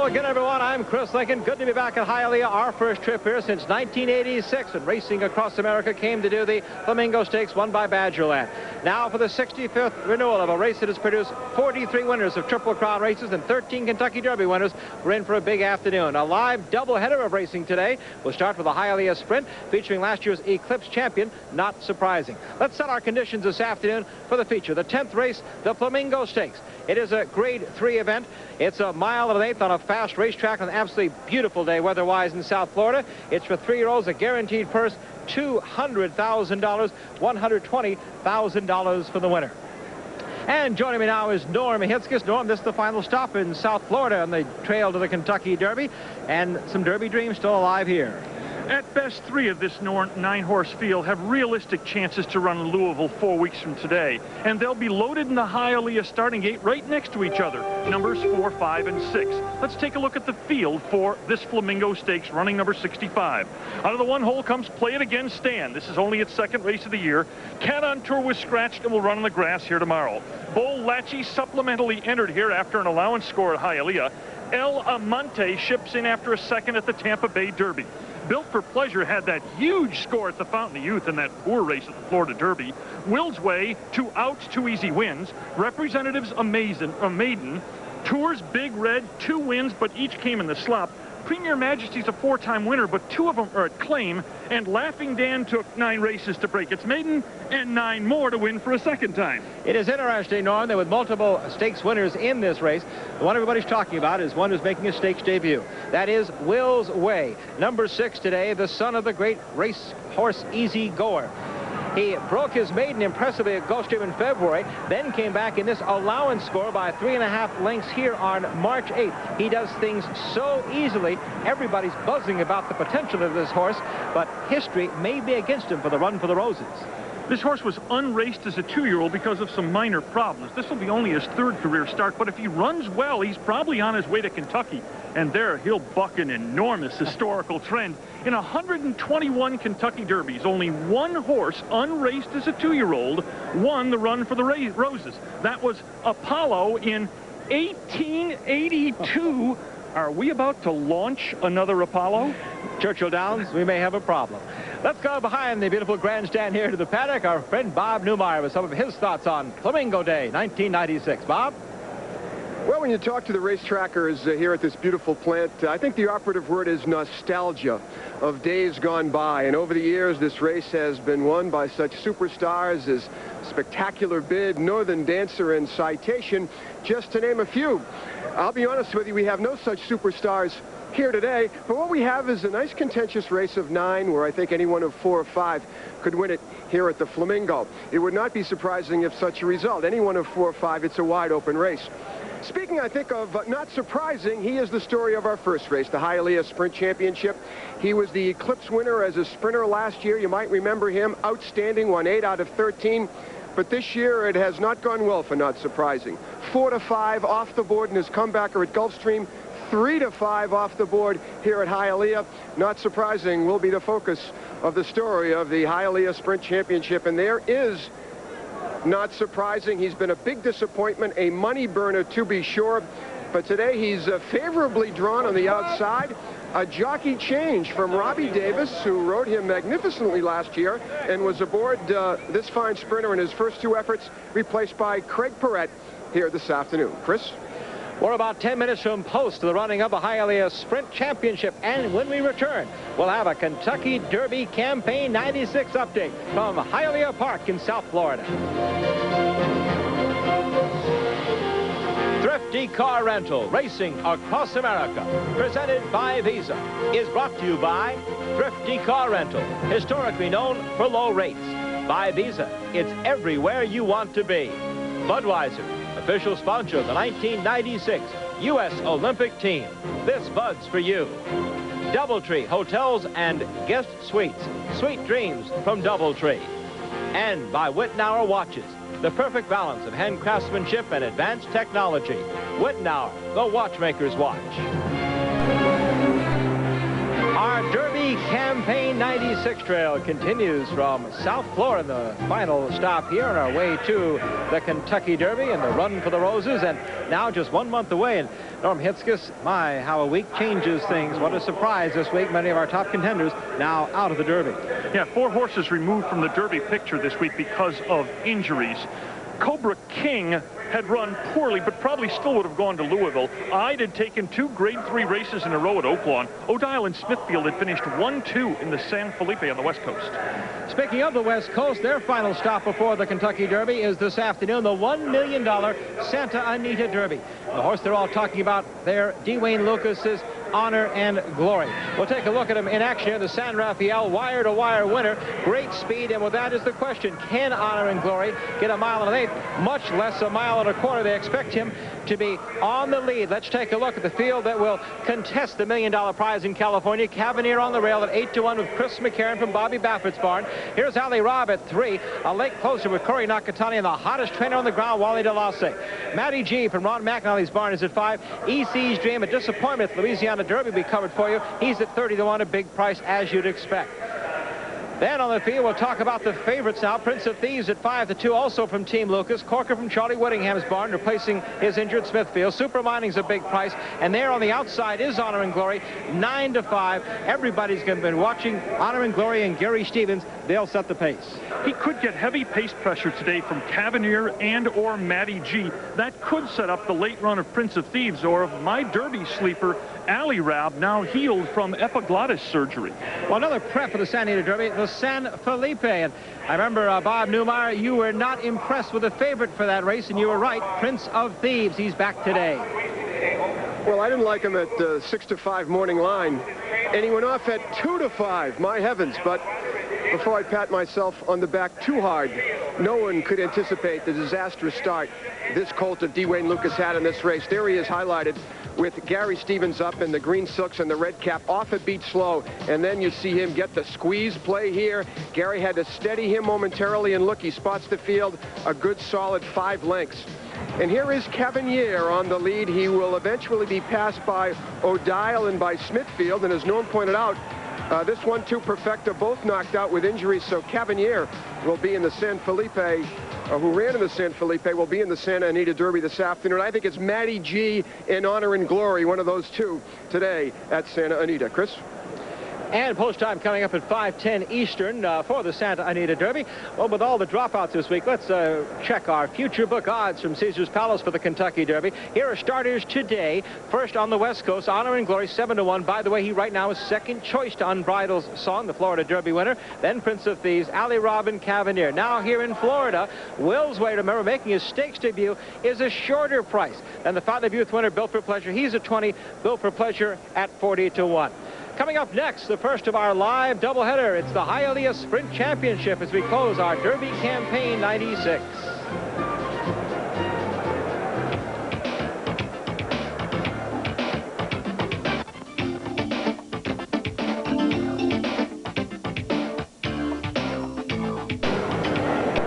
again, everyone. I'm Chris Lincoln. Good to be back at Hialeah. Our first trip here since 1986, and racing across America came to do the Flamingo Stakes, won by Badgerland. Now for the 65th renewal of a race that has produced 43 winners of Triple Crown races and 13 Kentucky Derby winners. We're in for a big afternoon. A live doubleheader of racing today. We'll start with the Hialeah Sprint, featuring last year's Eclipse champion, Not Surprising. Let's set our conditions this afternoon for the feature. The 10th race, the Flamingo Stakes. It is a Grade 3 event. It's a mile and an eighth on a fast racetrack on an absolutely beautiful day weather-wise in South Florida. It's for 3-year-olds, a guaranteed purse, $200,000, $120,000 for the winner. And joining me now is Norm Hitzkes. Norm, this is the final stop in South Florida on the trail to the Kentucky Derby, and some Derby dreams still alive here. At best, 3 of this 9-horse field have realistic chances to run in Louisville 4 weeks from today. And they'll be loaded in the Hialeah starting gate right next to each other, numbers 4, 5, and 6. Let's take a look at the field for this Flamingo Stakes, running number 65. Out of the 1 hole comes Play It Again Stan. This is only its 2nd race of the year. Cat on Tour was scratched and will run on the grass here tomorrow. Bull Latchy supplementally entered here after an allowance score at Hialeah. El Amante ships in after a 2nd at the Tampa Bay Derby. Built for Pleasure had that huge score at the Fountain of Youth in that poor race at the Florida Derby. Will's Way, 2 outs, 2 easy wins. Representatives a maiden. Tours Big Red, 2 wins, but each came in the slop. Premier Majesty's a 4-time winner, but 2 of them are at claim. And Laughing Dan took 9 races to break its maiden and 9 more to win for a 2nd time. It is interesting, Norm, that with multiple stakes winners in this race, the one everybody's talking about is one who's making a stakes debut. That is Will's Way, number 6 today, the son of the great racehorse Easy Goer. He broke his maiden impressively at Gulfstream in February, then came back in this allowance score by 3.5 lengths here on March 8th. He does things so easily. Everybody's buzzing about the potential of this horse, but history may be against him for the Run for the Roses. This horse was unraced as a 2-year-old because of some minor problems. This will be only his 3rd career start, but if he runs well, he's probably on his way to Kentucky. And there, he'll buck an enormous historical trend. In 121 Kentucky Derbies, only 1 horse, unraced as a 2-year-old, won the Run for the Roses. That was Apollo in 1882. Are we about to launch another Apollo? Churchill Downs, we may have a problem. Let's go behind the beautiful grandstand here to the paddock. Our friend Bob Newmeyer with some of his thoughts on Flamingo Day, 1996. Bob? Well, when you talk to the racetrackers here at this beautiful plant, I think the operative word is nostalgia of days gone by. And over the years, this race has been won by such superstars as Spectacular Bid, Northern Dancer, and Citation, just to name a few. I'll be honest with you, we have no such superstars here today, but what we have is a nice contentious race of 9 where I think any one of 4 or 5 could win it here at the Flamingo. It would not be surprising if such a result. Any one of 4 or 5, it's a wide open race. Speaking, I think, of not surprising, he is the story of our first race, the Hialeah Sprint Championship. He was the Eclipse winner as a sprinter last year. You might remember him. Outstanding, won 8 out of 13. But this year, it has not gone well for Not Surprising. 4 to 5 off the board in his comebacker at Gulfstream. 3 to 5 off the board here at Hialeah. Not Surprising will be the focus of the story of the Hialeah Sprint Championship. And there is Not Surprising. He's been a big disappointment, a money burner to be sure. But today he's favorably drawn on the outside. A jockey change from Robbie Davis, who rode him magnificently last year and was aboard this fine sprinter in his first 2 efforts, replaced by Craig Perrette here this afternoon. Chris? We're about 10 minutes from post to the running of the Hialeah Sprint Championship. And when we return, we'll have a Kentucky Derby Campaign 96 update from Hialeah Park in South Florida. Thrifty Car Rental, racing across America, presented by Visa, is brought to you by Thrifty Car Rental, historically known for low rates. By Visa, it's everywhere you want to be. Budweiser, official sponsor of the 1996 U.S. Olympic team. This Bud's for you. Doubletree Hotels and Guest Suites. Sweet dreams from Doubletree. And by Wittenauer Watches, the perfect balance of hand craftsmanship and advanced technology. Wittenauer, the watchmaker's watch. Our Derby Campaign 96 trail continues from South Florida. The final stop here on our way to the Kentucky Derby and the Run for the Roses. And now just 1 month away. And Norm Hitzges, my, how a week changes things. What a surprise this week. Many of our top contenders now out of the Derby. Yeah, 4 horses removed from the Derby picture this week because of injuries. Cobra King had run poorly, but probably still would have gone to Louisville. Ide had taken 2 Grade 3 races in a row at Oaklawn. O'Dial and Smithfield had finished 1-2 in the San Felipe on the West Coast. Speaking of the West Coast, their final stop before the Kentucky Derby is this afternoon, the $1 million Santa Anita Derby. The horse they're all talking about there, Dwayne Lucas's Honor and Glory. We'll take a look at him in action here, the San Rafael wire-to-wire winner. Great speed, and with that is the question, can Honor and Glory get 1 1/8 miles, much less 1.25 miles? They expect him to be on the lead. Let's take a look at the field that will contest the $1 million prize in California. Cavanier on the rail at 8-1 with Chris McCarron from Bobby Baffert's barn. Here's Ali Robb at 3. A late closer with Corey Nakatani and the hottest trainer on the ground, Wally DeLasse. Matty G from Ron McNally's barn is at 5. EC's Dream, a disappointment. Louisiana Derby will be covered for you. He's at 30-1, a big price as you'd expect. Then on the field, we'll talk about the favorites now. Prince of Thieves at 5-2, also from Team Lucas. Corker from Charlie Whittingham's barn, replacing his injured Smithfield. Supermining's a big price. And there on the outside is Honor and Glory, 9-5. Everybody's going to be watching Honor and Glory and Gary Stevens. They'll set the pace. He could get heavy pace pressure today from Cavanier and or Matty G. That could set up the late run of Prince of Thieves or of my Derby sleeper, Ali Robb, now healed from epiglottis surgery. Well, another prep for the San Anita Derby, the San Felipe. And I remember, Bob Newmeyer, you were not impressed with the favorite for that race, and you were right. Prince of Thieves, he's back today. Well, I didn't like him at 6-5 morning line, and he went off at 2-5. My heavens! But before I pat myself on the back too hard, no one could anticipate the disastrous start this colt of Dwayne Lucas had in this race. There he is highlighted with Gary Stevens up in the green silks and the red cap, off a beat slow, and then you see him get the squeeze play here. Gary had to steady him momentarily, and look, he spots the field a good solid 5 lengths. And here is Cavanier on the lead. He will eventually be passed by O'Dial and by Smithfield, and as Norm pointed out, this 1-2 perfecta both knocked out with injuries, so Cavanier will be in the San Felipe, who ran in the San Felipe, will be in the Santa Anita Derby this afternoon. I think it's Matty G and Honor and Glory, one of those two today at Santa Anita. Chris? And post time coming up at 5:10 Eastern for the Santa Anita Derby. Well, with all the dropouts this week, let's check our future book odds from Caesars Palace for the Kentucky Derby. Here are starters today. First on the West Coast, Honor and Glory, 7-1. By the way, he right now is second choice to Unbridled's Song, the Florida Derby winner. Then Prince of Thieves, Ali Robb and Cavanier. Now here in Florida, Will's Way, remember, making his stakes debut, is a shorter price than the Fountain of Youth winner, Built for Pleasure. He's at 20, Built for Pleasure at 40-1. Coming up next, the first of our live doubleheader. It's the Hialeah Sprint Championship as we close our Derby Campaign 96.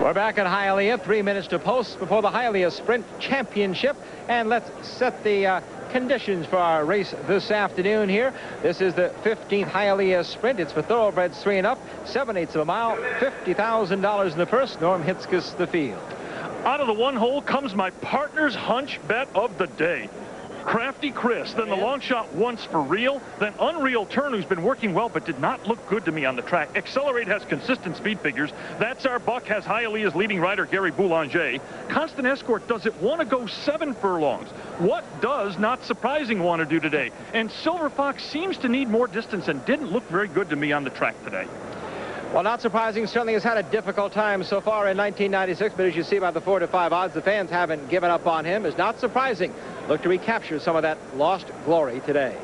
We're back at Hialeah, 3 minutes to post before the Hialeah Sprint Championship. And let's set the conditions for our race this afternoon here. This is the 15th Hialeah Sprint. It's for thoroughbreds 3 and up, 7/8 of a mile, $50,000 in the purse. Norm Hitzges the field. Out of the 1 hole comes my partner's hunch bet of the day. Crafty Chris, then the long shot once for real, then Unreal Turn, who's been working well but did not look good to me on the track. Accelerate has consistent speed figures. That's Our Buck has Hialeah's leading rider Gary Boulanger. Constant Escort doesn't want to go 7 furlongs. What does Not Surprising want to do today? And Silver Fox seems to need more distance and didn't look very good to me on the track today. Well, Not Surprising certainly has had a difficult time so far in 1996, but as you see by the 4-5 odds, the fans haven't given up on him. It's Not Surprising. Look to recapture some of that lost glory today.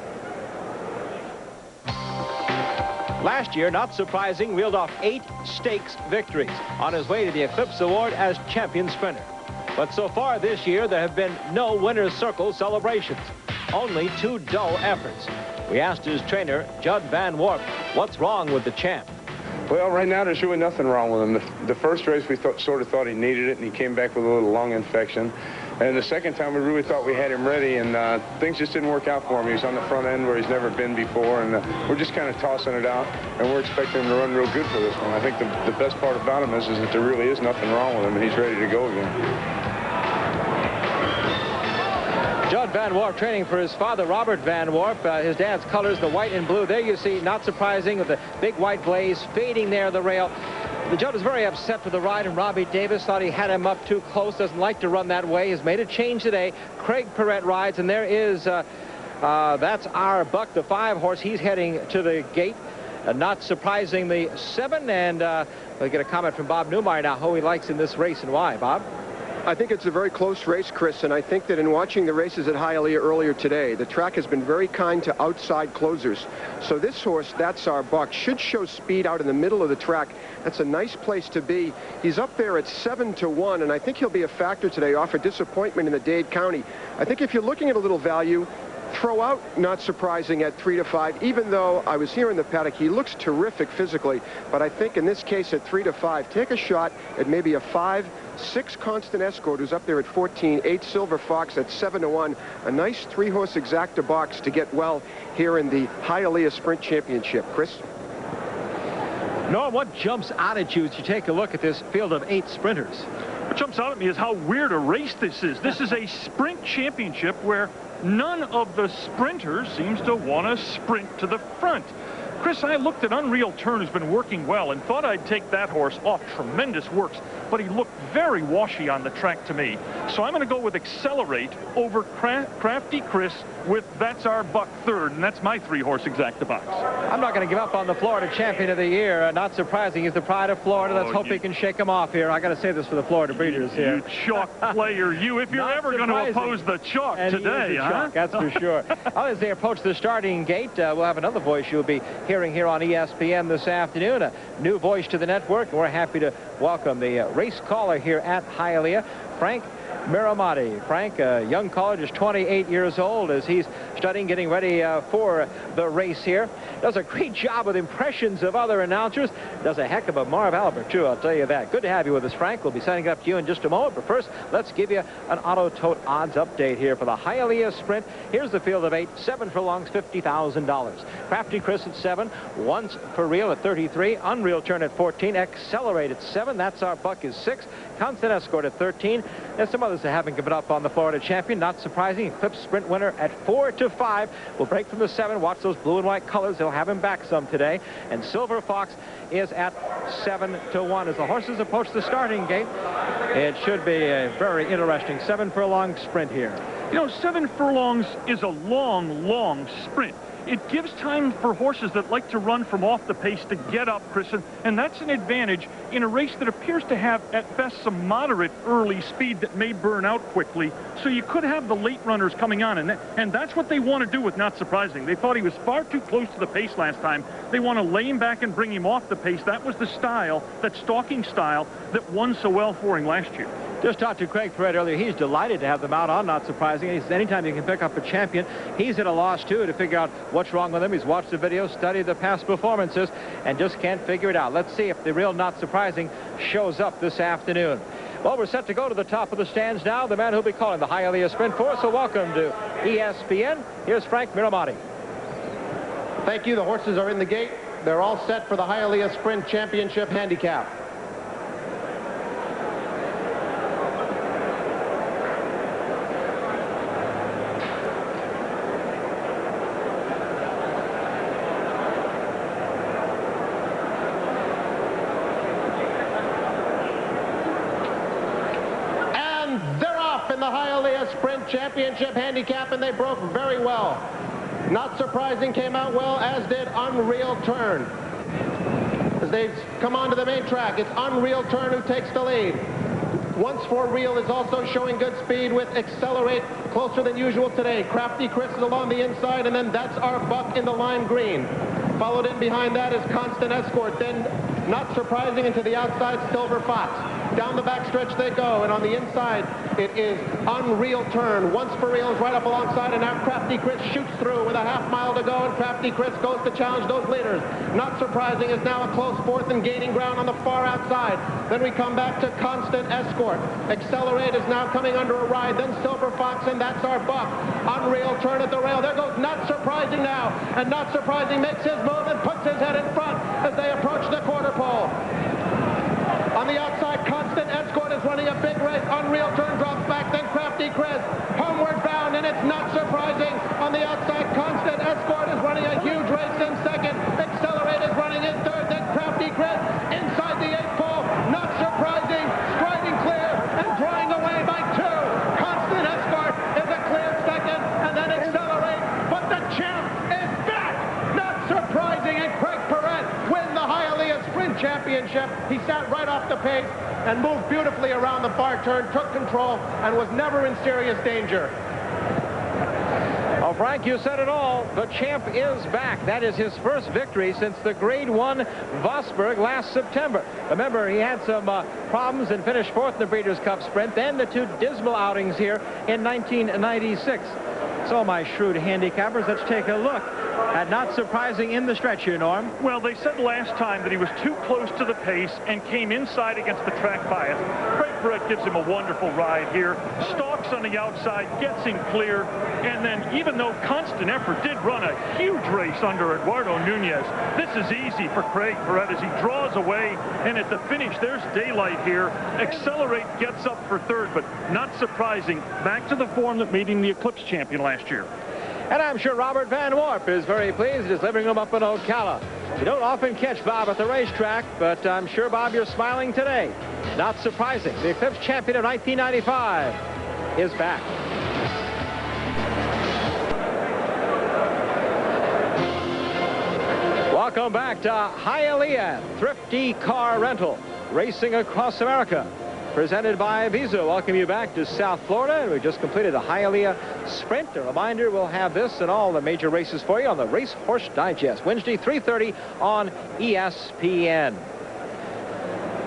Last year, Not Surprising reeled off 8 stakes victories on his way to the Eclipse Award as champion sprinter. But so far this year, there have been no winner's circle celebrations, only 2 dull efforts. We asked his trainer, Judd Van Warp, what's wrong with the champ? Well, right now there's really nothing wrong with him. The first race we sort of thought he needed it, and he came back with a little lung infection. And the second time, we really thought we had him ready, and things just didn't work out for him. He was on the front end where he's never been before, and we're just kind of tossing it out, and we're expecting him to run real good for this one. I think the best part about him is that there really is nothing wrong with him, and he's ready to go again. Judd Van Warp training for his father, Robert Van Warp. His dad's colors, the white and blue. There you see, not surprising, with the big white blaze fading there, the rail. The Judd was very upset with the ride, and Robbie Davis thought he had him up too close. Doesn't like to run that way. Has made a change today. Craig Perrette rides, and there is, that's our Buck, the 5 horse. He's heading to the gate. Not surprising, the 7, and we'll get a comment from Bob Newmeyer now, who he likes in this race and why. Bob? I think it's a very close race, Chris, and I think that in watching the races at Hialeah earlier today, the track has been very kind to outside closers. So this horse, That's Our Buck, should show speed out in the middle of the track. That's a nice place to be. He's up there at 7-1, and I think he'll be a factor today off a disappointment in the Dade County. I think if you're looking at a little value, throw out Not Surprising at 3-5, even though I was here in the paddock, he looks terrific physically, but I think in this case at 3-5, take a shot at maybe a 5, 6 Constant Escort, who's up there at 14, 8 Silver Fox at 7-1, a nice 3-horse exacta box to get well here in the Hialeah Sprint Championship. Chris? Norm, what jumps out at you as you take a look at this field of 8 sprinters? What jumps out at me is how weird a race this is. This is a sprint championship where none of the sprinters seems to want to sprint to the front. Chris, I looked at Unreal Turn, who's been working well, and thought I'd take that horse off tremendous works, but he looked very washy on the track to me. So I'm going to go with Accelerate over Crafty Chris with That's Our Buck 3rd, and that's my 3-horse exacta box. I'm not going to give up on the Florida Champion of the Year. Not surprising, he's the pride of Florida. Let's hope he can shake him off here. I got to say this for the Florida breeders here. You chalk player, you. If you're ever going to oppose the chalk and today, huh? Chalk, that's for sure. As they approach the starting gate, we'll have another voice you'll be hearing here on ESPN this afternoon. A new voice to the network. We're happy to welcome the race caller here at Hialeah, Frank Miramati. Frank, a young caller, just 28 years old, as he's studying, getting ready for the race here. Does a great job with impressions of other announcers. Does a heck of a Marv Albert, too, I'll tell you that. Good to have you with us, Frank. We'll be setting it up to you in just a moment. But first, let's give you an Auto Tote odds update here for the Hialeah Sprint. Here's the field of 8. 7 furlongs, $50,000. Crafty Chris at 7. Once for Real at 33. Unreal Turn at 14. Accelerate at 7. That's Our Buck is 6. Constant Escort at 13. There's some others that haven't given up on the Florida Champion. Not surprising. Eclipse Sprint winner at 4-5. We'll break from the 7. Watch those blue and white colors. They'll have him back some today. And Silver Fox is at 7-1. As the horses approach the starting gate, it should be a very interesting 7 furlong sprint here. You know, 7 furlongs is a long, long sprint. It gives time for horses that like to run from off the pace to get up, Chris, and that's an advantage in a race that appears to have, at best, some moderate early speed that may burn out quickly. So you could have the late runners coming on, and that's what they want to do with Not Surprising. They thought he was far too close to the pace last time. They want to lay him back and bring him off the pace. That was the style, that stalking style, that won so well for him last year. Just talked to Craig Perrette earlier. He's delighted to have them out on Not Surprising. He says anytime you can pick up a champion, he's at a loss, too, to figure out what's wrong with him. He's watched the video, studied the past performances, and just can't figure it out. Let's see if the real Not Surprising shows up this afternoon. Well, we're set to go to the top of the stands now. The man who'll be calling the Hialeah Sprint for us. So welcome to ESPN. Here's Frank Miramati. Thank you. The horses are in the gate. They're all set for the Hialeah Sprint Championship handicap. In the Hialeah Sprint Championship handicap, and they broke very well. Not Surprising came out well, as did Unreal Turn. As they come onto the main track, it's Unreal Turn who takes the lead. Once for Real is also showing good speed with Accelerate closer than usual today. Crafty Chris is along the inside, and then That's Our Buck in the lime green. Followed in behind that is Constant Escort. Then Not surprising, into the outside, Silver Fox. Down the backstretch they go, and on the inside, it is Unreal Turn. Once for Real is right up alongside, and now Crafty Chris shoots through with a half-mile to go, and Crafty Chris goes to challenge those leaders. Not surprising, is now a close fourth and gaining ground on the far outside. Then we come back to Constant Escort. Accelerate is now coming under a ride, then Silver Fox, and that's our buck. Unreal Turn at the rail. There goes Not Surprising now, and Not Surprising makes his move and puts his head in front as they approach the quarter pole. On the outside, Constant Escort is running a big race. Unreal Turn drops back, then Crafty Chris homeward bound, and it's Not Surprising. On the outside, Constant Escort is running a huge race in second. Accelerate is running in third, then Crafty Chris inside the 8th pole. Not Surprising, striding clear and drawing away by 2. Constant Escort is a clear second, and then Accelerate, but the champ is back. Not Surprising, and Craig Perret win the Hialeah Sprint Championship. He sat right off the pace and moved beautifully around the far turn, took control, and was never in serious danger. Oh, Frank, you said it all. The champ is back. That is his first victory since the Grade 1 Vosburg last September. Remember, he had some problems and finished 4th in the Breeders' Cup Sprint, then the 2 dismal outings here in 1996. So, my shrewd handicappers, let's take a look at Not Surprising in the stretch here, Norm. Well, they said last time that he was too close to the pace and came inside against the track bias. Craig Perret gives him a wonderful ride here. Stalks on the outside, gets him clear, and then even though Constant Effort did run a huge race under Eduardo Nunez, this is easy for Craig Perret as he draws away, and at the finish, there's daylight here. Accelerate gets up for third, but Not Surprising, back to the form that made him the Eclipse champion last year. And I'm sure Robert Van Warp is very pleased at his living room up in Ocala. You don't often catch Bob at the racetrack, but I'm sure, Bob, you're smiling today. Not Surprising, the Eclipse champion of 1995 is back. Welcome back to Hialeah Thrifty Car Rental, racing across America. Presented by Visa. Welcome you back to South Florida. And we just completed the Hialeah Sprint. A reminder, we'll have this and all the major races for you on the Racehorse Digest, Wednesday, 3:30 on ESPN.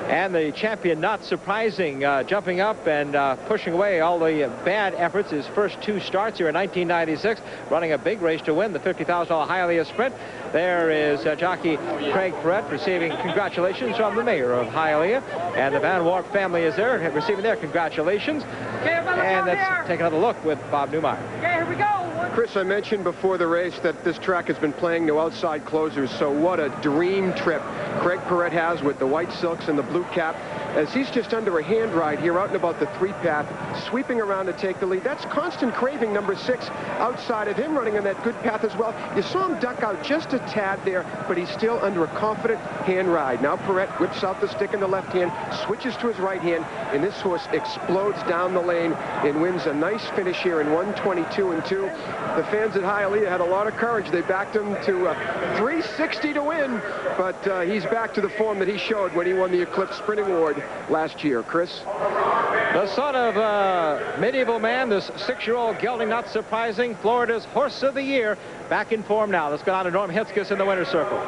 And the champion, Not Surprising, jumping up and pushing away all the bad efforts. His first 2 starts here in 1996, running a big race to win the $50,000 Hialeah Sprint. There is jockey Craig Perret receiving congratulations from the mayor of Hialeah. And the Van Warp family is there receiving their congratulations. And let's take another look with Bob Newmeyer. Okay, here we go. Chris, I mentioned before the race that this track has been playing no outside closers, so what a dream trip Craig Perret has with the white silks and the blue cap, as he's just under a hand ride here out and about the 3-path, sweeping around to take the lead. That's Constant Craving, number 6, outside of him, running on that good path as well. You saw him duck out just a tad there, but he's still under a confident hand ride. Now Perret whips out the stick in the left hand, switches to his right hand, and this horse explodes down the lane and wins a nice finish here in 1:22.2. The fans at Hialeah had a lot of courage. They backed him to 360 to win, but he's back to the form that he showed when he won the Eclipse Sprinting Award last year. Chris? The son of Medieval Man, this 6-year-old gelding, Not Surprising, Florida's Horse of the Year, back in form now. Let's go on to Norm Hitzges in the winner's circle.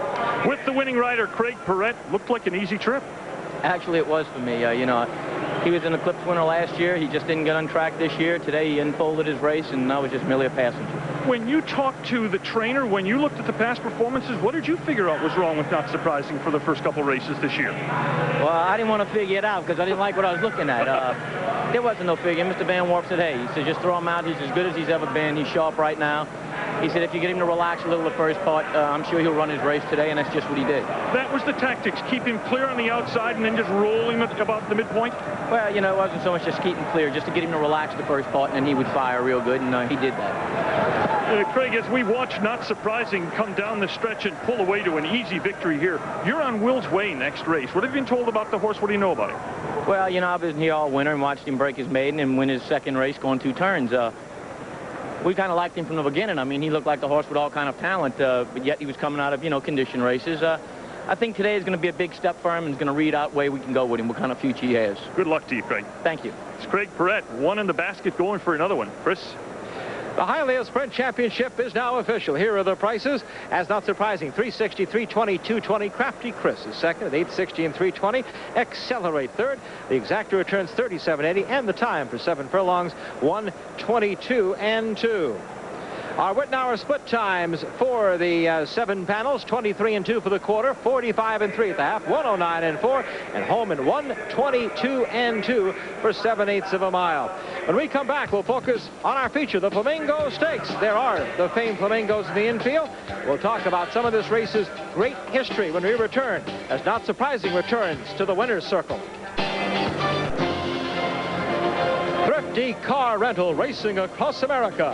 With the winning rider, Craig Perret, looked like an easy trip. Actually, it was for me. You know, he was an Eclipse winner last year. He just didn't get on track this year. Today, he unfolded his race, and I was just merely a passenger. When you talked to the trainer, when you looked at the past performances, what did you figure out was wrong with Not Surprising for the first couple races this year? Well, I didn't want to figure it out because I didn't like what I was looking at. There wasn't no figure. Mr. Van Warp said, hey, he said, just throw him out. He's as good as he's ever been. He's sharp right now. He said, if you get him to relax a little the first part, I'm sure he'll run his race today, and that's just what he did. That was the tactics, keep him clear on the outside and then just roll him at about the midpoint? Well, you know, it wasn't so much just keep him clear, just to get him to relax the first part, and then he would fire real good, and he did that. Craig, as we watch Not Surprising come down the stretch and pull away to an easy victory here, you're on Will's way next race. What have you been told about the horse? What do you know about him? Well, you know, I've been here all winter and watched him break his maiden and win his second race going 2 turns. We kind of liked him from the beginning. I mean, he looked like the horse with all kind of talent, but yet he was coming out of, you know, condition races. I think today is going to be a big step for him and is going to read out where we can go with him, what kind of future he has. Good luck to you, Craig. Thank you. It's Craig Perret, one in the basket, going for another one. Chris? The Hialeah Sprint Championship is now official. Here are the prices. As not surprising, 360, 320, 220. Crafty Chris is second at 860 and 320. Accelerate third. The exacta returns 37.80, and the time for 7 furlongs 1:22 and 2. Our Wittenauer split times for the 7 panels: 23 and 2 for the quarter, 45 and 3 at the half, 109 and 4, and home in 1:22 and 2 for 7/8 of a mile. When we come back, we'll focus on our feature, the Flamingo Stakes. There are the famed flamingos in the infield. We'll talk about some of this race's great history when we return, as Not Surprising returns to the winner's circle. Thrifty Car Rental, racing across America.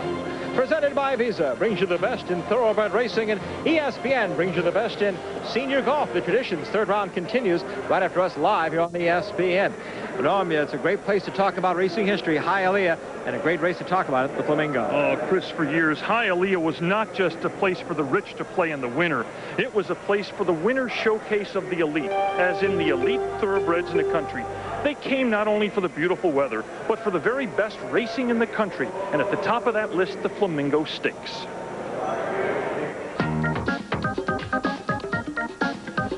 Presented by Visa, brings you the best in thoroughbred racing, and ESPN brings you the best in senior golf. The traditions third round continues right after us live here on ESPN. Norm, it's a great place to talk about racing history, Hialeah, and a great race to talk about it, the Flamingo. Oh, Chris, for years, Hialeah was not just a place for the rich to play in the winter. It was a place for the winter showcase of the elite, as in the elite thoroughbreds in the country. They came not only for the beautiful weather, but for the very best racing in the country. And at the top of that list, the Flamingo Stakes.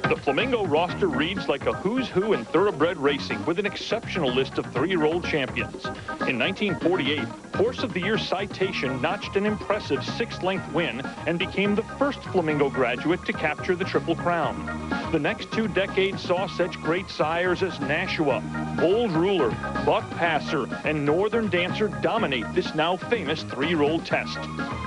The Flamingo roster reads like a who's who in thoroughbred racing, with an exceptional list of 3-year-old champions. In 1948, Horse of the Year Citation notched an impressive 6-length win and became the first Flamingo graduate to capture the Triple Crown. The next 2 decades saw such great sires as Nashua, Bold Ruler, Buck Passer, and Northern Dancer dominate this now famous 3-year-old test.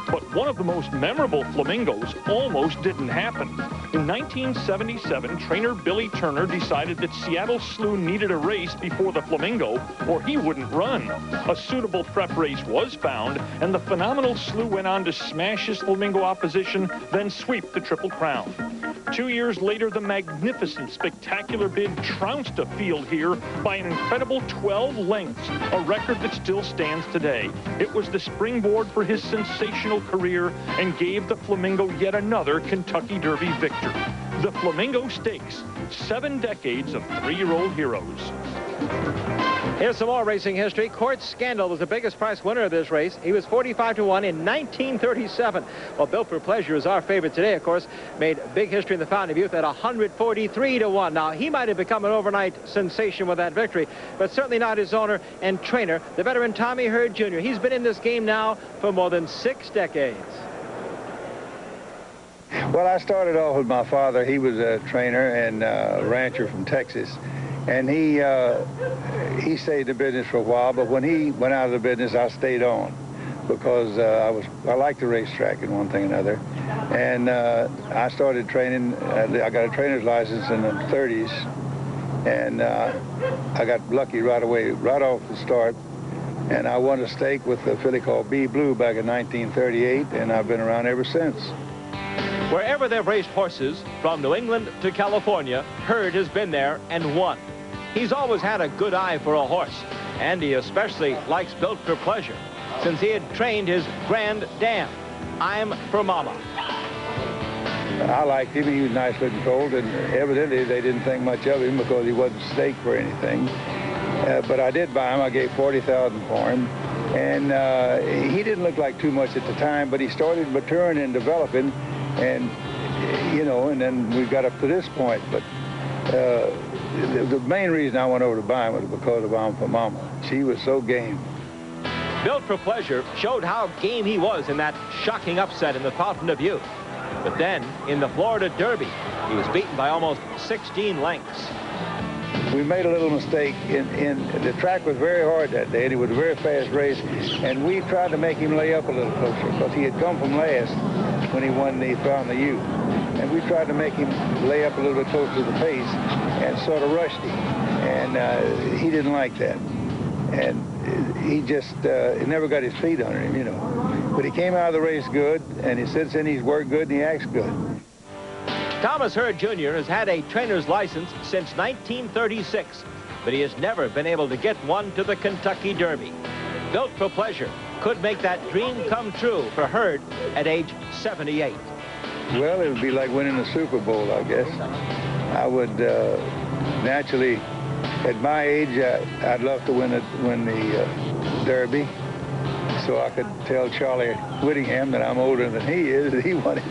But one of the most memorable Flamingos almost didn't happen. In 1977, trainer Billy Turner decided that Seattle Slew needed a race before the Flamingo, or he wouldn't run. A suitable prep race was found, and the phenomenal Slew went on to smash his Flamingo opposition, then sweep the Triple Crown. 2 years later, the magnificent, spectacular bid trounced a field here by an incredible 12 lengths, a record that still stands today. It was the springboard for his sensational career and gave the Flamingo yet another Kentucky Derby victory. The Flamingo Stakes, 7 decades of 3-year-old heroes. Here's some more racing history. Court Scandal was the biggest prize winner of this race. He was 45 to 1 in 1937. Well, Built for Pleasure is our favorite today, of course. Made big history in the Fountain of Youth at 143 to 1. Now, he might have become an overnight sensation with that victory, but certainly not his owner and trainer, the veteran Tommy Hurd Jr. He's been in this game now for more than 6 decades. Well, I started off with my father. He was a trainer and a rancher from Texas. And he stayed in the business for a while, but when he went out of the business, I stayed on because I liked the racetrack and one thing and another. And I started training. I got a trainer's license in the 30s, and I got lucky right away, right off the start. And I won a stake with a filly called B Blue back in 1938, and I've been around ever since. Wherever they've raced horses, from New England to California, Hurd has been there and won. He's always had a good eye for a horse, and he especially likes Built for Pleasure, since he had trained his Grand Dam. I'm for Mama. I liked him. He was nice looking colt, and evidently they didn't think much of him because he wasn't staked for anything. But I did buy him. I gave $40,000 for him, and he didn't look like too much at the time, but he started maturing and developing, and you know, and then we got up to this point. But the main reason I went over to buy him was because of I'm for Mama. She was so game. Built for Pleasure showed how game he was in that shocking upset in the Fountain of Youth. But then, in the Florida Derby, he was beaten by almost 16 lengths. We made a little mistake. The track was very hard that day, and it was a very fast race, and we tried to make him lay up a little closer because he had come from last when he won the Fountain of Youth. And we tried to make him lay up a little bit closer to the pace and sort of rushed him. And he didn't like that. And he just he never got his feet under him, you know. But he came out of the race good, and he sits in, he's worked good, and he acts good. Thomas Hurd Jr. has had a trainer's license since 1936, but he has never been able to get one to the Kentucky Derby. Built for Pleasure could make that dream come true for Hurd at age 78. Well, it would be like winning the Super Bowl, I guess. I would naturally, at my age, I'd love to win the Derby. so I could tell Charlie Whittingham that I'm older than he is, and he won it.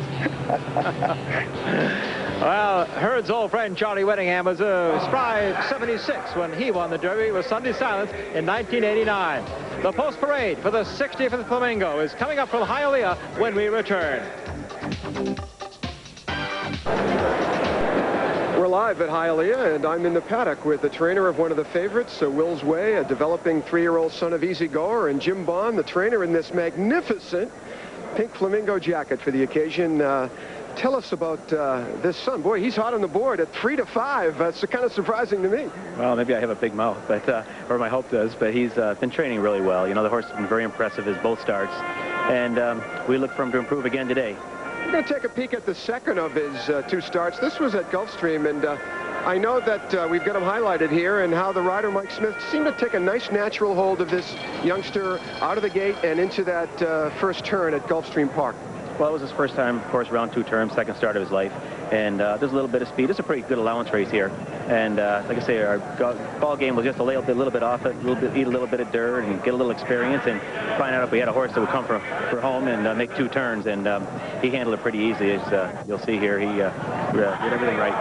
Well, Herd's old friend Charlie Whittingham was a spry 76 when he won the Derby with Sunday Silence in 1989. The post parade for the 65th Flamingo is coming up from Hialeah when we return. We're live at Hialeah, and I'm in the paddock with the trainer of one of the favorites, Will's Way, a developing 3-year-old son of Easy Goer, and Jim Bond, the trainer, in this magnificent pink flamingo jacket for the occasion. Tell us about this son. Boy, he's hot on the board at 3 to 5. That's kind of surprising to me. Well, maybe I have a big mouth, but or my hope does. But he's been training really well. You know, the horse has been very impressive his both starts, and we look for him to improve again today. We're going to take a peek at the second of his 2 starts. This was at Gulfstream, and I know that we've got him highlighted here, and how the rider, Mike Smith, seemed to take a nice natural hold of this youngster out of the gate and into that first turn at Gulfstream Park. Well, it was his first time, of course, around 2 terms, second start of his life. And there's a little bit of speed. It's a pretty good allowance race here. And like I say, our ball game was just a little bit off it, eat a little bit of dirt and get a little experience and find out if we had a horse that would come for home and make 2 turns. And he handled it pretty easy, as you'll see here. He did everything right.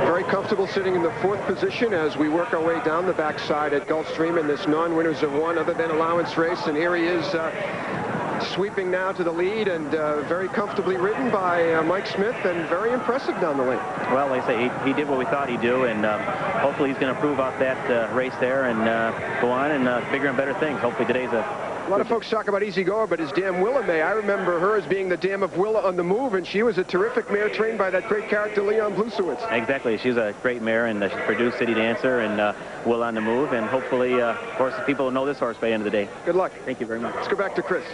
Very comfortable sitting in the 4th position as we work our way down the backside at Gulfstream in this non-winners of 1 other than allowance race. And here he is sweeping now to the lead, and very comfortably ridden by Mike Smith, and very impressive down the lane. Well, like I say, he did what we thought he'd do, and hopefully he's going to improve off that race there and go on and bigger and better things. Hopefully today's a lot of folks talk about Easy Goer, but his dam Willa May, I remember her as being the dam of Willa on the Move, and she was a terrific mare trained by that great character Leon Blusewitz. Exactly. She's a great mare, and she produced City Dancer and Willa on the Move, and hopefully, of course, people will know this horse by the end of the day. Good luck. Thank you very much. Let's go back to Chris.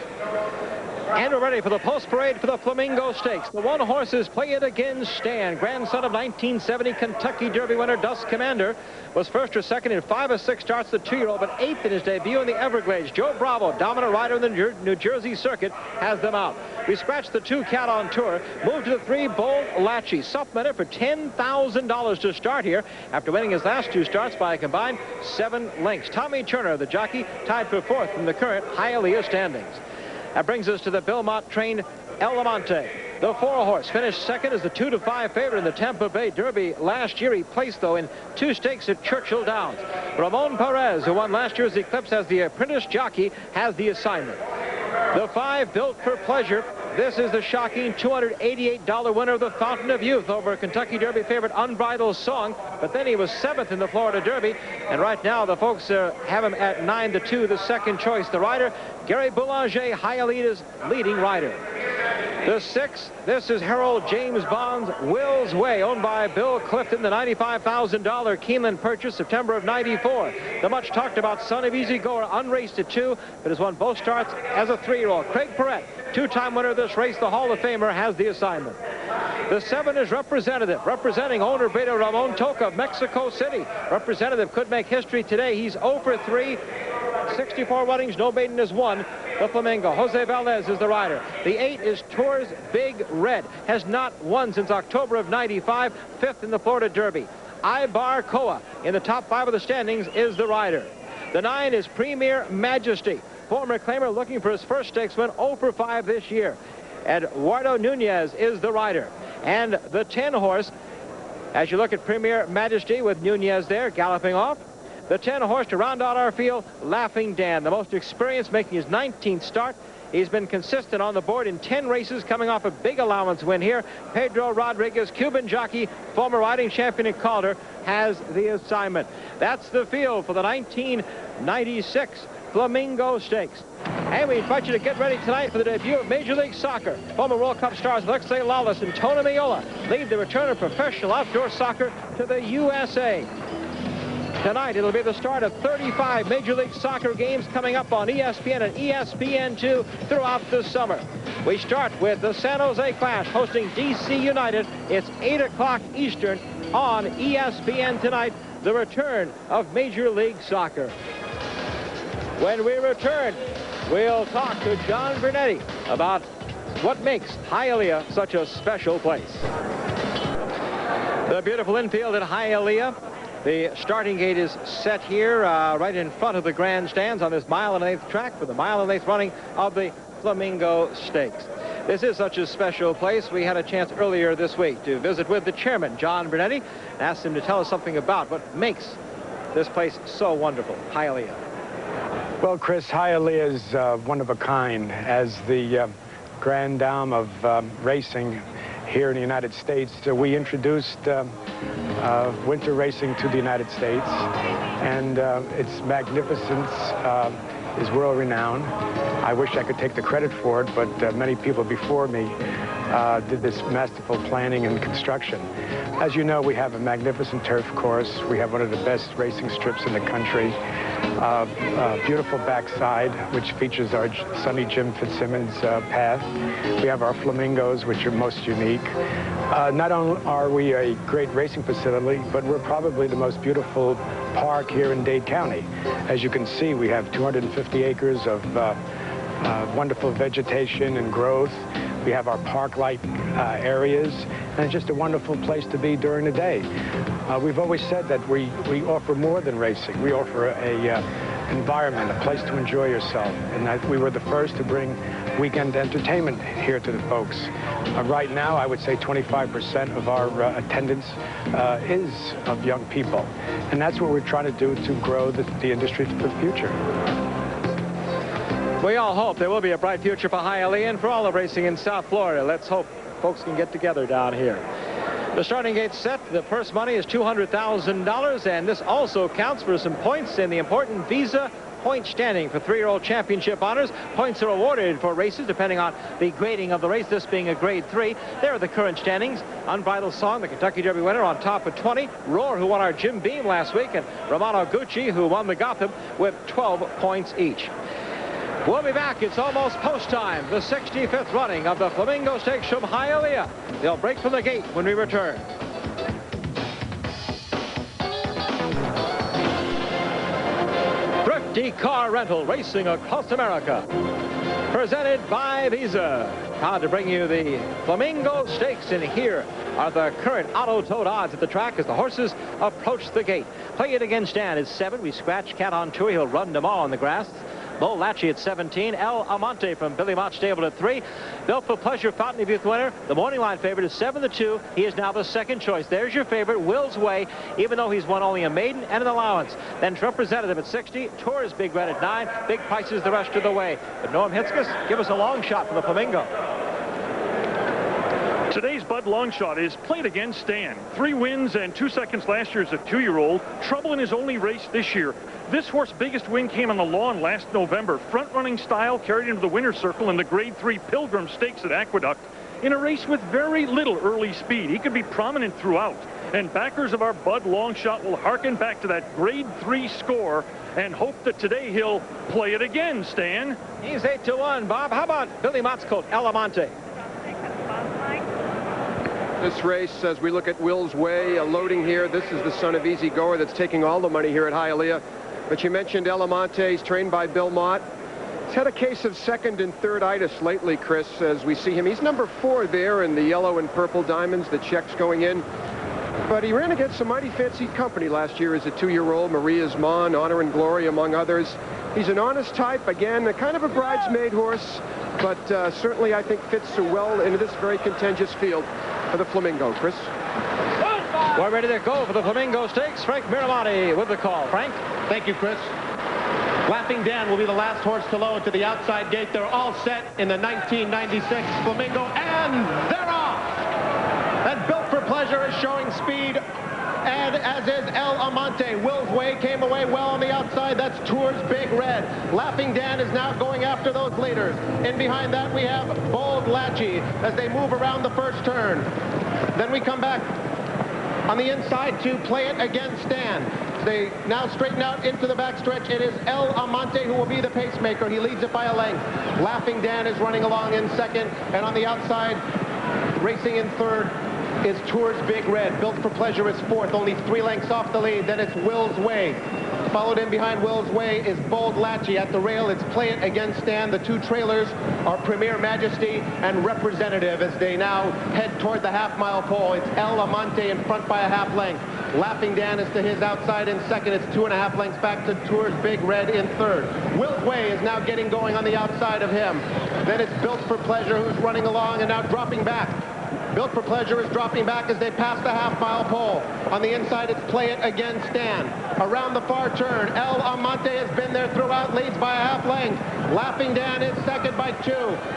And we're ready for the post parade for the Flamingo Stakes. The 1 horse's Play It Again Stan, grandson of 1970 Kentucky Derby winner Dusk Commander, was first or second in 5 of 6 starts. The 2-year-old, but 8th in his debut in the Everglades. Joe Bravo, dominant rider in the New Jersey circuit, has them out. We scratched the 2 Cat on Tour, moved to the 3 Bold Latchy, supplemented for $10,000 to start here after winning his last 2 starts by a combined 7 lengths. Tommy Turner, the jockey, tied for 4th in the current Hialeah standings. That brings us to the Belmont-trained El Amante. The 4 horse finished second as the 2 to 5 favorite in the Tampa Bay Derby last year. He placed, though, in 2 stakes at Churchill Downs. Ramon Perez, who won last year's Eclipse as the apprentice jockey, has the assignment. The 5 Built for Pleasure. This is the shocking $288 winner of the Fountain of Youth over Kentucky Derby favorite Unbridled Song. But then he was 7th in the Florida Derby. And right now the folks have him at 9 to 2, the second choice. The rider, Gary Boulanger, Hialeah's leading rider. The 6th, this is Harold James Bond's Will's Way, owned by Bill Clifton, the $95,000 Keeneland purchase, September of '94. The much talked about son of Easy Goer, unraced at 2, but has won both starts as a 3-year-old. Craig Perrette, 2-time winner of this race, the Hall of Famer, has the assignment. The 7 is Representative, representing owner Beto Ramon Toca of Mexico City. Representative could make history today. He's 0 for 3. 64 runnings, no maiden is 1. The Flamingo. Jose Valdez is the rider. The 8 is Tours Big Red. Has not won since October of '95. 5th in the Florida Derby. Ibar Koa in the top 5 of the standings is the rider. The 9 is Premier Majesty. Former claimer looking for his first stakes win, 0 for 5 this year. Eduardo Nunez is the rider. And the 10 horse, as you look at Premier Majesty with Nunez there galloping off, the 10 horse to round out our field, Laughing Dan, the most experienced, making his 19th start. He's been consistent on the board in 10 races, coming off a big allowance win here. Pedro Rodriguez, Cuban jockey, former riding champion in Calder, has the assignment. That's the field for the 1996 Flamingo Stakes. And we invite you to get ready tonight for the debut of Major League Soccer. Former World Cup stars Alexei Lalas and Tony Meola lead the return of professional outdoor soccer to the USA. Tonight, it'll be the start of 35 Major League Soccer games coming up on ESPN and ESPN2 throughout the summer. We start with the San Jose Clash hosting DC United. It's 8 o'clock Eastern on ESPN tonight, the return of Major League Soccer. When we return, we'll talk to John Vernetti about what makes Hialeah such a special place. The beautiful infield at Hialeah. The starting gate is set here right in front of the grandstands on this 1 1/8 track for the 1 1/8 running of the Flamingo Stakes. This is such a special place. We had a chance earlier this week to visit with the chairman, John Brunetti, and asked him to tell us something about what makes this place so wonderful, Hialeah. Well, Chris, Hialeah is one of a kind. As the grand dame of racing here in the United States, we introduced winter racing to the United States, and its magnificence is world-renowned. I wish I could take the credit for it, but many people before me did this masterful planning and construction. As you know, we have a magnificent turf course. We have one of the best racing strips in the country. Beautiful backside, which features our Sonny Jim Fitzsimmons path. We have our flamingos, which are most unique. Not only are we a great racing facility, but we're probably the most beautiful park here in Dade County. As you can see, we have 250 acres of wonderful vegetation and growth. We have our park-like areas, and it's just a wonderful place to be during the day. We've always said that we offer more than racing. We offer a environment, a place to enjoy yourself, and that we were the first to bring weekend entertainment here to the folks. Right now, I would say 25% of our attendance is of young people, and that's what we're trying to do to grow the industry for the future. We all hope there will be a bright future for Hialeah and for all of racing in South Florida. Let's hope folks can get together down here. The starting gate's set. The purse money is $200,000, and this also counts for some points in the important Visa point standing for 3-year-old championship honors. Points are awarded for races depending on the grading of the race, this being a grade 3. There are the current standings. Unbridled Song, the Kentucky Derby winner, on top with 20. Roar, who won our Jim Beam last week, and Romano Gucci, who won the Gotham, with 12 points each. We'll be back. It's almost post time. The 65th running of the Flamingo Stakes from Hialeah. They'll break from the gate when we return. Thrifty Car Rental, racing across America. Presented by Visa. Proud to bring you the Flamingo Stakes, and here are the current auto-toed odds at the track as the horses approach the gate. Play It Again Stand is 7. We scratch Cat on Tour. He'll run them all on the grass. Bo Lachey at 17. El Amante from Billy Mott Stable at 3. Built for Pleasure, Fountain of Youth winner. The morning line favorite is 7-2. He is now the second choice. There's your favorite, Will's Way, even though he's won only a maiden and an allowance. Then Representative at 60. Tour's Big Red at 9. Big Prices the rest of the way. But Norm Hitzges, give us a long shot for the Flamingo. Today's Bud Longshot is Play It Again Stan. 3 wins and 2 seconds last year as a 2-year-old. Trouble in his only race this year. This horse's biggest win came on the lawn last November. Front-running style carried into the winner's circle in the Grade 3 Pilgrim Stakes at Aqueduct. In a race with very little early speed, he could be prominent throughout. And backers of our Bud Longshot will harken back to that Grade 3 score and hope that today he'll play it again, Stan. He's 8-1, Bob. How about Billy Mott's colt, El Amante? This race, as we look at Will's Way, loading here, this is the son of Easy Goer that's taking all the money here at Hialeah. But you mentioned El Amante. He's trained by Bill Mott. He's had a case of second and third itis lately, Chris, as we see him. He's number 4 there in the yellow and purple diamonds, the checks going in. But he ran against some mighty fancy company last year as a 2-year-old, Maria's Mon, Honor and Glory, among others. He's an honest type, again, a kind of a bridesmaid horse, but certainly I think fits well into this very contentious field for the Flamingo. Chris? We're ready to go for the Flamingo Stakes. Frank Miramonte with the call. Frank? Thank you, Chris. Laughing Dan will be the last horse to load to the outside gate. They're all set in the 1996 Flamingo, and they're off! And Built for Pleasure is showing speed, and as is El Amante. Will's Way came away well on the outside. That's Tour's Big Red. Laughing Dan is now going after those leaders. In behind that, we have Bold Lachey as they move around the first turn. Then we come back on the inside to Play It Again Stan. They now straighten out into the backstretch. It is El Amante who will be the pacemaker. He leads it by a length. Laughing Dan is running along in second, and on the outside, racing in third, is Tour's Big Red. Built for Pleasure is 4th, only 3 lengths off the lead. Then it's Will's Way. Followed in behind Will's Way is Bold Lachey. At the rail, it's Play It Again Stan. The 2 trailers are Premier Majesty and Representative as they now head toward the half-mile pole. It's El Amante in front by a half length. Laughing Dan is to his outside in second. It's 2.5 lengths back to Tours Big Red in third. Will's Way is now getting going on the outside of him. Then it's Built for Pleasure who's running along and now dropping back. Built for Pleasure is dropping back as they pass the half-mile pole. On the inside, it's Play It Again Stan. Around the far turn, El Amante has been there throughout, leads by a half length. Laughing Dan is second by 2.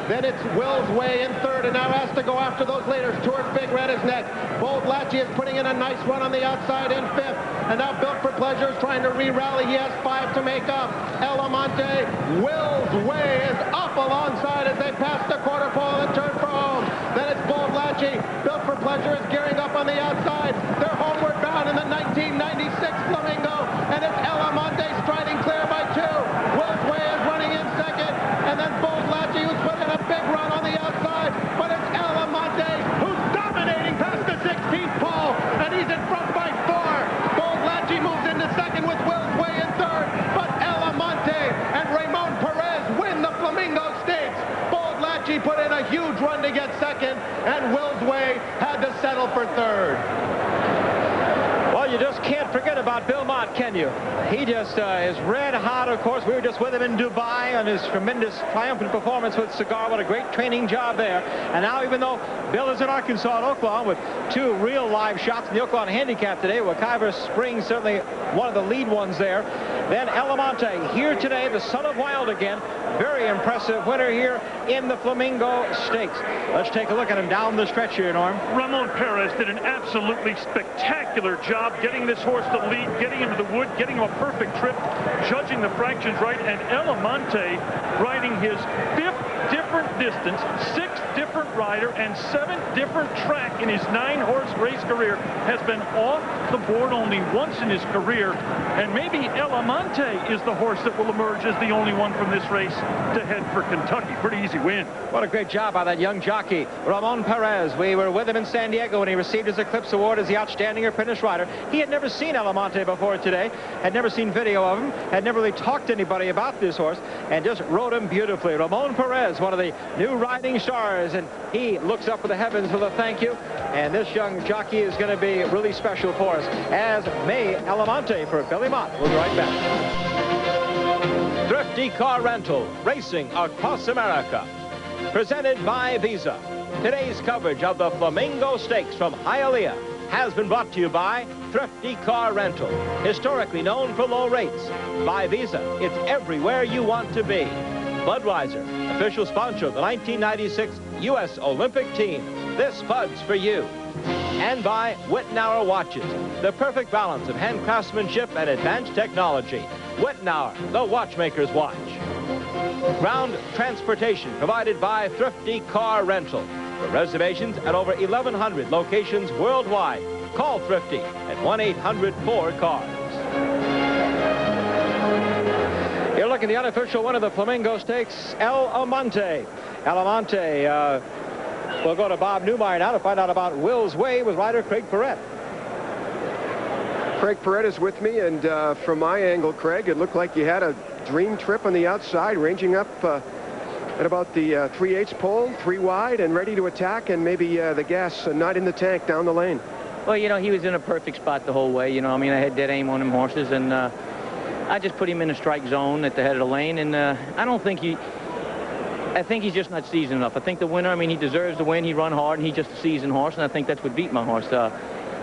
Then it's Will's Way in third, and now has to go after those leaders. Tours Big Red is next. Bold Latchy is putting in a nice run on the outside in 5th. And now Built for Pleasure is trying to re-rally. He has 5 to make up. El Amante, Will's Way is up alongside as they pass the quarter pole and turn for home. Then it's Bold Latchy. Built for Pleasure is gearing up on the outside. They're homeward bound in the 1996 Flamingo, and it's El Amante striding clear by 2. Will's Way is running in second, and then Bold Latchy, who's put in a big run on the outside, but it's El Amante who's dominating past the 16th pole, and he's in front by 4. Bold Latchy moves into second with Will's Way in third, but El Amante and Ramon Perez win the Flamingo Stakes. Bold Latchy put in a huge run to get second, and Will's Way had to settle for third. Well, you just can't forget about Bill Mott, can you? He just is red hot, of course. We were just with him in Dubai on his tremendous triumphant performance with Cigar. What a great training job there. And now, even though Bill is in Arkansas and Oklahoma with 2 real live shots in the Oklahoma handicap today, Wekiva Springs certainly one of the lead ones there. Then El Amante here today, the son of Wild again. Very impressive winner here in the Flamingo Stakes. Let's take a look at him down the stretch here, Norm. Ramon Perez did an absolutely spectacular job getting this horse to lead, getting him to the wood, getting him a perfect trip, judging the fractions right, and El Amante riding his 5th different distance, 6th different rider, and 7th different track in his 9-horse race career, has been off the board only once in his career, and maybe El Amante is the horse that will emerge as the only one from this race to head for Kentucky. Pretty easy win. What a great job by that young jockey, Ramon Perez. We were with him in San Diego when he received his Eclipse Award as the Outstanding Apprentice Rider. He had never seen El Amante before today, had never seen video of him, had never really talked to anybody about this horse, and just rode him beautifully. Ramon Perez, one of the new rising stars, and he looks up to the heavens with a thank you. And this young jockey is going to be really special for us, as may El Amante. For Billy Mott. We'll be right back. Thrifty Car Rental, racing across America. Presented by Visa. Today's coverage of the Flamingo Stakes from Hialeah has been brought to you by Thrifty Car Rental, historically known for low rates. By Visa, it's everywhere you want to be. Budweiser, official sponsor of the 1996 U.S. Olympic team. This Bud's for you. And by Wittenauer Watches, the perfect balance of hand craftsmanship and advanced technology. Wittenauer, the watchmaker's watch. Ground transportation provided by Thrifty Car Rental. For reservations at over 1,100 locations worldwide, call Thrifty at 1-800-4CARS. You're looking at the unofficial winner of the Flamingo Stakes, El Amante. El Amante, we'll go to Bob Newmeyer now to find out about Will's Way with rider Craig Perret. Craig Perret is with me, and from my angle, Craig, it looked like you had a dream trip on the outside, ranging up at about the 3/8 pole, 3 wide, and ready to attack, and maybe the gas not in the tank down the lane. Well, you know, he was in a perfect spot the whole way. You know, I mean, I had dead aim on them horses, and I just put him in a strike zone at the head of the lane, and I think he's just not seasoned enough. I think the winner, I mean, he deserves to win. He run hard, and he's just a seasoned horse, and I think that's what beat my horse.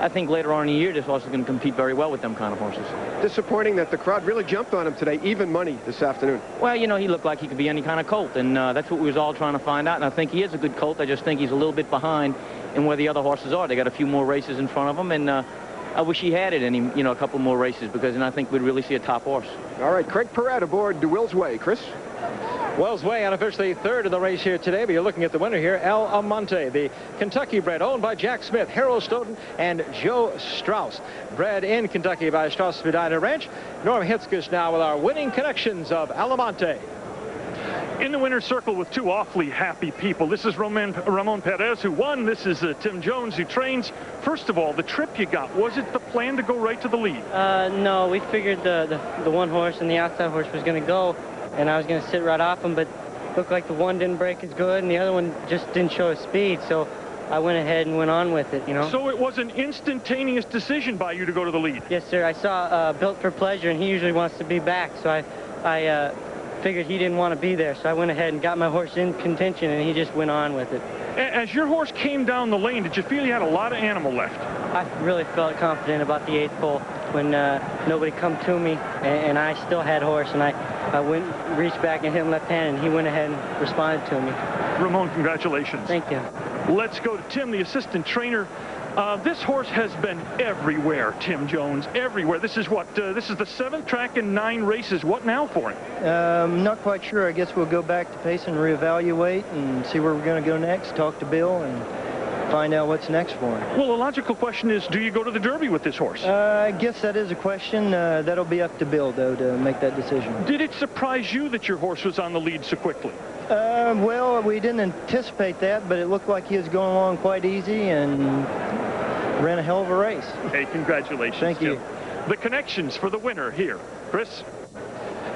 I think later on in the year, this horse is going to compete very well with them kind of horses. Disappointing that the crowd really jumped on him today, even money this afternoon. Well, you know, he looked like he could be any kind of colt, and that's what we was all trying to find out, and I think he is a good colt. I just think he's a little bit behind in where the other horses are. They got a few more races in front of them, and I wish he had it in him, you know, a couple more races, because then I think we'd really see a top horse. All right, Craig Perret aboard Will's Way. Chris? Will's Way unofficially third in the race here today, but you're looking at the winner here, El Amante, the Kentucky bred, owned by Jack Smith, Harold Stoughton, and Joe Strauss. Bred in Kentucky by Strauss Medina Ranch. Norm Hitzkiss now with our winning connections of El Amante. In the winner's circle with 2 awfully happy people. This is Ramon Perez, who won. This is Tim Jones, who trains. First of all, the trip you got, was it the plan to go right to the lead? No, we figured the one horse and the outside horse was going to go, and I was going to sit right off him, but looked like the one didn't break as good, and the other one just didn't show his speed. So I went ahead and went on with it, you know. So it was an instantaneous decision by you to go to the lead? Yes, sir. I saw Built for Pleasure, and he usually wants to be back, so I figured he didn't want to be there, so I went ahead and got my horse in contention, and he just went on with it. As your horse came down the lane, did you feel you had a lot of animal left? I really felt confident about the 8th pole when nobody come to me, and I still had horse, and I went, reached back and hit him left hand, and he went ahead and responded to me. Ramon, congratulations. Thank you. Let's go to Tim, the assistant trainer. This horse has been everywhere, Tim Jones, everywhere. This is what, this is the 7th track in 9 races. What now for him? Not quite sure. I guess we'll go back to pace and reevaluate and see where we're going to go next, talk to Bill, and find out what's next for him. Well, the logical question is, do you go to the Derby with this horse? I guess that is a question. That'll be up to Bill, though, to make that decision. Did it surprise you that your horse was on the lead so quickly? Well, we didn't anticipate that, but it looked like he was going along quite easy and ran a hell of a race. Hey, congratulations. Thank you. The connections for the winner here. Chris?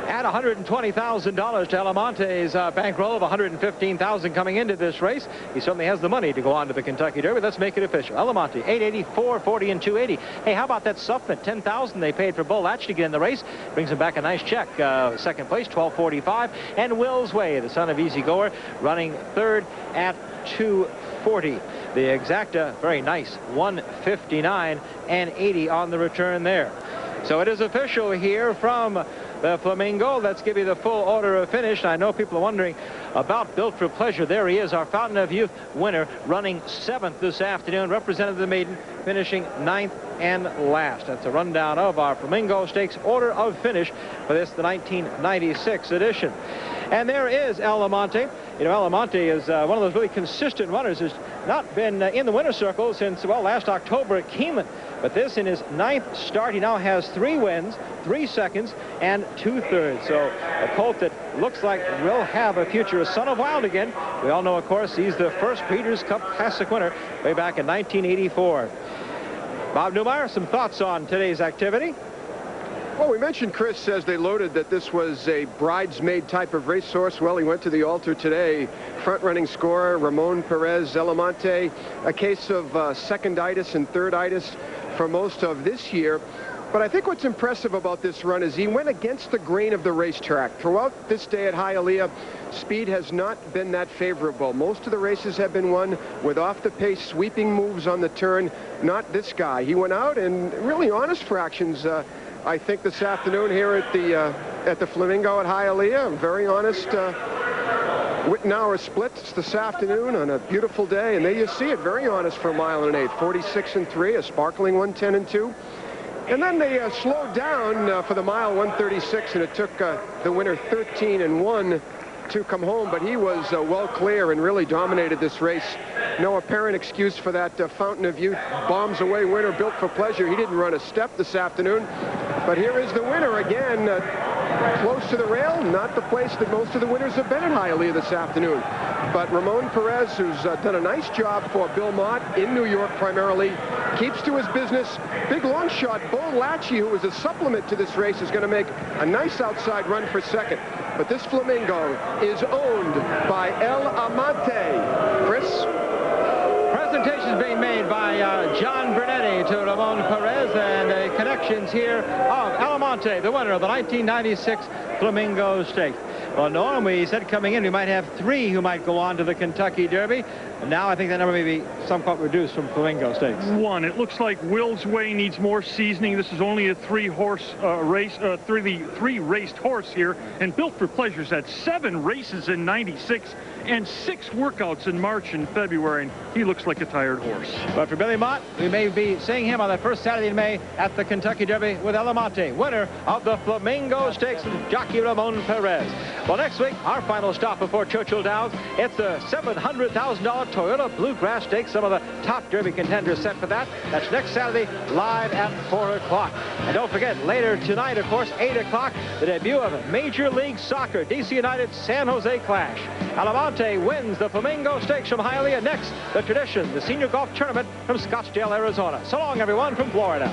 Add $120,000 to Alamonte's bankroll of $115,000 coming into this race. He certainly has the money to go on to the Kentucky Derby. Let's make it official. Alamonte, 884, 40, and 280. Hey, how about that supplement? $10,000 they paid for Bull Latch to get in the race. Brings him back a nice check. Second place, 1245. And Will's Way, the son of Easy Goer, running third at 240. The exacta, very nice, 159 and 80 on the return there. So it is official here from the Flamingo. Let's give you the full order of finish. I know people are wondering about Built for Pleasure. There he is, our Fountain of Youth winner, running 7th this afternoon, represented the maiden, finishing 9th and last. That's a rundown of our Flamingo Stakes order of finish for this, the 1996 edition. And there is Alamonte. You know, Alamonte is one of those really consistent runners who's not been in the winner's circle since, well, last October at Keeneland. But this in his 9th start, he now has 3 wins, 3 seconds, and 2/3. So a colt that looks like will have a future. A Son of Wild again. We all know, of course, he's the first Breeders' Cup Classic winner way back in 1984. Bob Newmeyer, some thoughts on today's activity? Well, we mentioned, Chris, as they loaded, that this was a bridesmaid type of racehorse. Well, he went to the altar today. Front-running scorer, Ramon Perez, Alamonte. A case of seconditis and thirditis for most of this year. But I think what's impressive about this run is he went against the grain of the racetrack. Throughout this day at Hialeah, speed has not been that favorable. Most of the races have been won with off-the-pace sweeping moves on the turn. Not this guy. He went out and really honest fractions, I think, this afternoon here at the Flamingo at Hialeah. Very honest Wittenauer splits this afternoon on a beautiful day, and there you see it. Very honest for a mile and an 8th, 46 and 3, a sparkling 110 and 2. And then they slowed down for the mile, 136, and it took the winner 13 and 1 to come home, but he was well clear and really dominated this race. No apparent excuse for that Fountain of Youth bombs away winner, Built for Pleasure. He didn't run a step this afternoon, but here is the winner again, close to the rail. Not the place that most of the winners have been in Hialeah this afternoon, but Ramon Perez, who's done a nice job for Bill Mott in New York primarily, keeps to his business. Big long shot Bull Latchy, who is a supplement to this race, is going to make a nice outside run for second. But this Flamingo is owned by El Amante. Chris? Presentations being made by John Bernetti to Ramon Perez, and connections here of Alamonte, the winner of the 1996 Flamingo Stakes. Well, Norm, we said coming in we might have 3 who might go on to the Kentucky Derby. And now I think that number may be somewhat reduced from Flamingo Stakes. 1. It looks like Will's Way needs more seasoning. This is only a 3-horse race, 3-raced horse here. And Built for Pleasure's had 7 races in 96 and 6 workouts in March and February. And he looks like a tired horse. But for Billy Mott, we may be seeing him on the first Saturday in May at the Kentucky Derby with Alamonte, winner of the Flamingo Stakes, and jockey Ramon Perez. Well, next week, our final stop before Churchill Downs, it's the $700,000 Toyota Bluegrass Stakes. Some of the top Derby contenders set for that. That's next Saturday, live at 4 o'clock. And don't forget, later tonight, of course, 8 o'clock, the debut of Major League Soccer, DC United San Jose Clash. Alamonte wins the Flamingo Stakes from Hialeah. Next, the tradition, the Senior Golf Tournament from Scottsdale, Arizona. So long, everyone, from Florida.